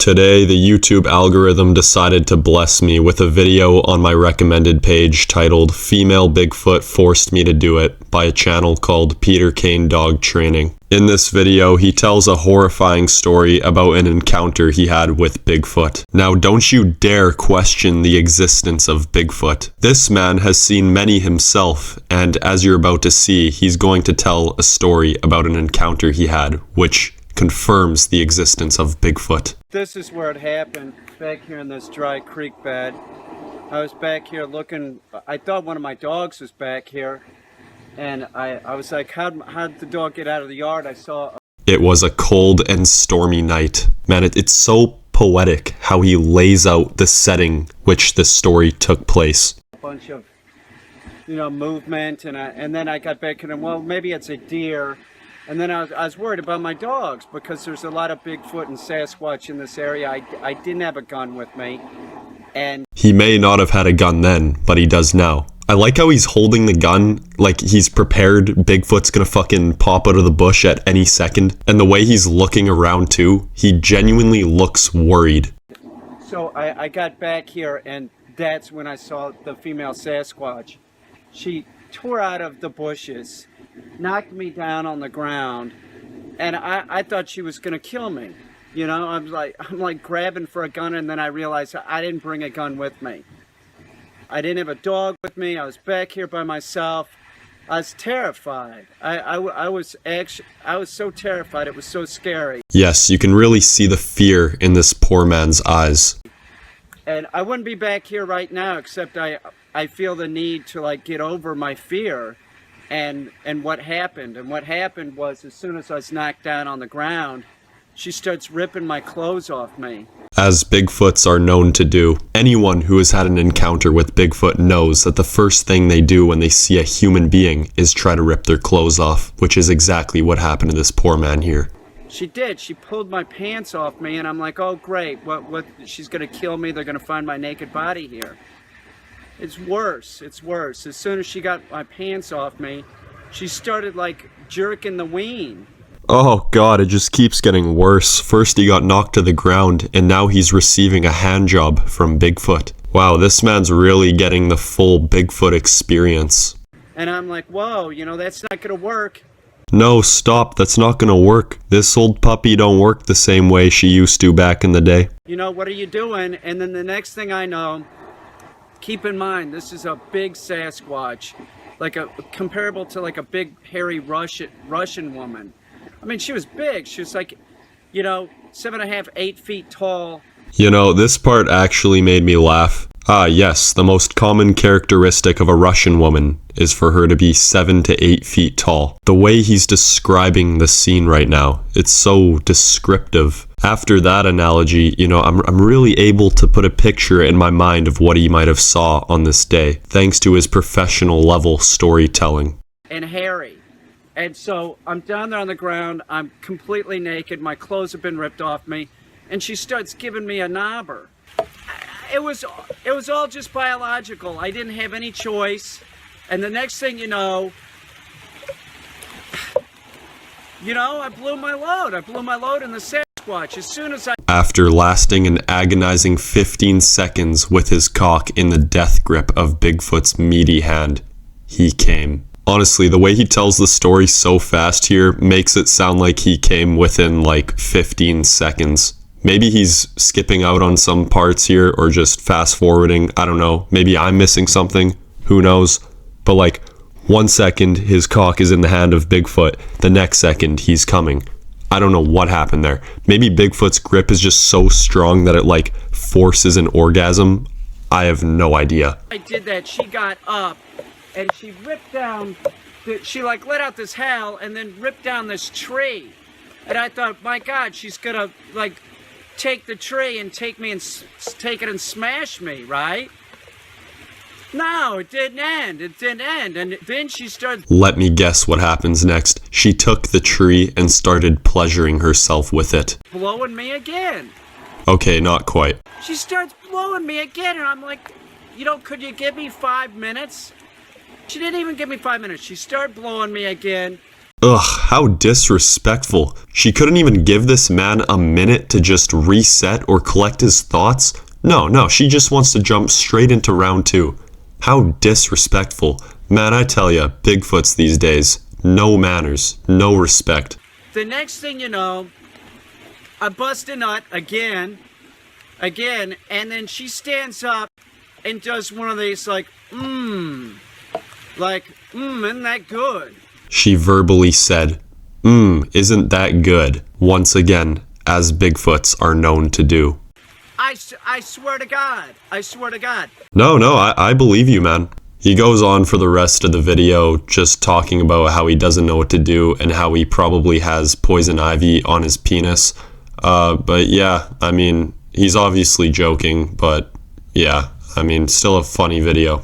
Today, the YouTube algorithm decided to bless me with a video on my recommended page titled "Female Bigfoot Forced Me to Do It" by a channel called Peter Kane Dog Training. In this video, he tells a horrifying story about an encounter he had with Bigfoot. Now, don't you dare question the existence of Bigfoot. This man has seen many himself, and as you're about to see, he's going to tell a story about an encounter he had, which confirms the existence of Bigfoot. This is where it happened, back here in this dry creek bed. I was back here looking, I thought one of my dogs was back here, and I was like, how'd the dog get out of the yard? I saw... It was a cold and stormy night. Man, it's so poetic how he lays out the setting which this story took place. A bunch of, movement, and then I got back and well, maybe it's a deer. And then I was worried about my dogs because there's a lot of Bigfoot and Sasquatch in this area. I didn't have a gun with me. And he may not have had a gun then, but he does now. I like how he's holding the gun like he's prepared Bigfoot's gonna fucking pop out of the bush at any second. And the way he's looking around too, he genuinely looks worried. So I got back here and that's when I saw the female Sasquatch. She tore out of the bushes, knocked me down on the ground, and I thought she was gonna kill me. I'm like grabbing for a gun, and then I realized I didn't bring a gun with me. I didn't have a dog with me. I was back here by myself. I was terrified. I was so terrified. It was so scary. Yes, you can really see the fear in this poor man's eyes. And I wouldn't be back here right now, except I feel the need to get over my fear. And what happened? And what happened was, as soon as I was knocked down on the ground, she starts ripping my clothes off me. As Bigfoots are known to do, anyone who has had an encounter with Bigfoot knows that the first thing they do when they see a human being is try to rip their clothes off, which is exactly what happened to this poor man here. She did. She pulled my pants off me, and I'm like, oh great, what? She's gonna kill me. They're gonna find my naked body here. It's worse. It's worse. As soon as she got my pants off me, she started jerking the ween. Oh god, it just keeps getting worse. First he got knocked to the ground, and now he's receiving a hand job from Bigfoot. Wow, this man's really getting the full Bigfoot experience. And I'm like, whoa, that's not gonna work. No, stop, that's not gonna work. This old puppy don't work the same way she used to back in the day. What are you doing? And then the next thing I know, keep in mind, this is a big Sasquatch, comparable to a big hairy Russian woman. I mean, she was big. She was 7.5, 8 feet tall. This part actually made me laugh. Ah, yes, the most common characteristic of a Russian woman is for her to be 7 to 8 feet tall. The way he's describing the scene right now, it's so descriptive. After that analogy, I'm really able to put a picture in my mind of what he might have saw on this day, thanks to his professional level storytelling. And hairy. And so I'm down there on the ground, I'm completely naked, my clothes have been ripped off me, and she starts giving me a knobber. It was all just biological. I didn't have any choice. And the next thing I blew my load. I blew my load in the Sasquatch. As soon as After lasting an agonizing 15 seconds with his cock in the death grip of Bigfoot's meaty hand, he came. Honestly, the way he tells the story so fast here makes it sound like he came within 15 seconds. Maybe he's skipping out on some parts here or just fast forwarding. I don't know. Maybe I'm missing something. Who knows? But 1 second his cock is in the hand of Bigfoot. The next second he's coming. I don't know what happened there. Maybe Bigfoot's grip is just so strong that it forces an orgasm. I have no idea. I did that. She got up and she ripped down, she let out this howl and then ripped down this tree. And I thought, my God, she's gonna take the tree and take it and smash me, right? No, it didn't end. It didn't end. And then she started... Let me guess what happens next. She took the tree and started pleasuring herself with it. Blowing me again. Okay, not quite. She starts blowing me again, and I'm like, could you give me 5 minutes? She didn't even give me 5 minutes. She started blowing me again. Ugh, how disrespectful. She couldn't even give this man a minute to just reset or collect his thoughts? No, she just wants to jump straight into round 2. How disrespectful. Man, I tell ya, Bigfoots these days, no manners, no respect. The next thing you know, I bust a nut again, and then she stands up and does one of these isn't that good? She verbally said, isn't that good? Once again, as Bigfoots are known to do. I swear to God. I swear to God. No, I believe you, man. He goes on for the rest of the video just talking about how he doesn't know what to do and how he probably has poison ivy on his penis. But yeah, I mean, he's obviously joking, but yeah, I mean, still a funny video.